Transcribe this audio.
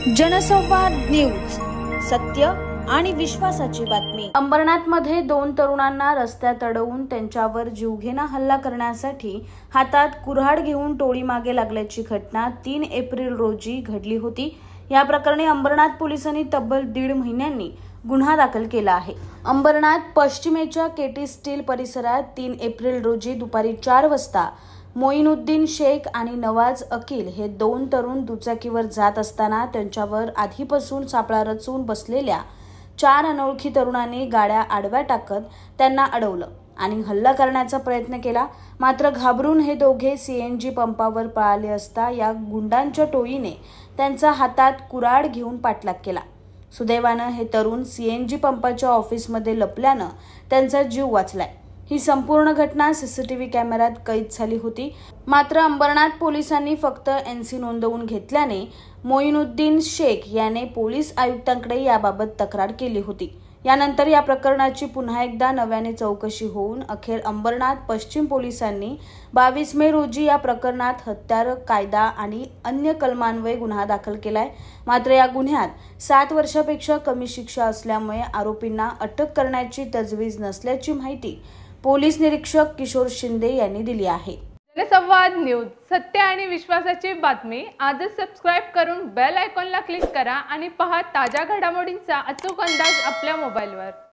जनसंवाद न्यूज, सत्य आणि विश्वासाची बातमी। अंबरनाथमध्ये 2 तरुणांना रस्त्यात अडवून त्यांच्यावर जीवघेणा हल्ला करण्यासाठी हातात कुऱ्हाड घेऊन टोळी मागे लागल्याची घटना 3 एप्रिल रोजी घडली होती। या प्रकरणी अंबरनाथ पोलिसांनी तब्बल 1.5 महिन्यांनी गुन्हा दाखल केला आहे। अंबरनाथ पश्चिमेच्या केटी स्टील परिसरात 3 एप्रिल रोजी दुपारी 4 वाजता मोइनुद्दीन शेख आणि नवाज अकील हे 2 तरुण दुचाकीवर जात असताना त्यांच्यावर आधीपासून सापळा रचून बसलेल्या 4 अनोळखी तरुणांनी गाड्या आडव्या टाकत त्यांना अडवलं आणि हल्ला करण्याचा प्रयत्न केला। मात्र घाबरून हे दोघे सीएनजी पंपावर पळाले असता या गुंडांच्या टोळीने त्यांचा हातात कुऱ्हाड घेऊन पाठलाग केला। सुदैवानं हे तरुण सीएनजी पंपाच्या ऑफिसमध्ये लपल्यानं त्यांचा जीव वाचलाय। ही संपूर्ण घटना सीसीटीव्ही कॅमेऱ्यात कैद झाली होती। मात्र अंबरनाथ पोलिसांनी फक्त एनसी नोंदवून घेतल्याने मोइनुद्दीन शेख याने पोलीस आयुक्तांकडे याबाबत तक्रार केली होती। यानंतर या प्रकरणाची पुन्हा एकदा नव्याने चौकशी होऊन अखेर अंबरनाथ पश्चिम पोलिसांनी 22 मे रोजी या प्रकरणात हत्यार कायदा आणि अन्य कलमान्वये गुन्हा दाखल केलाय। मात्र या गुन्ह्यात 7 वर्षापेक्षा कमी शिक्षा असल्यामुळे आरोपींना अटक करण्याची तजवीज नसल्याची माहिती पोलीस निरीक्षक किशोर शिंदे यांनी दिली आहे। जनसंवाद न्यूज, सत्य आणि विश्वासाची बातमी। आजच सबस्क्राइब करून बेल आयकॉनला क्लिक करा आणि पहा ताज्या घडामोडींचा अचूक अंदाज आपल्या मोबाईलवर।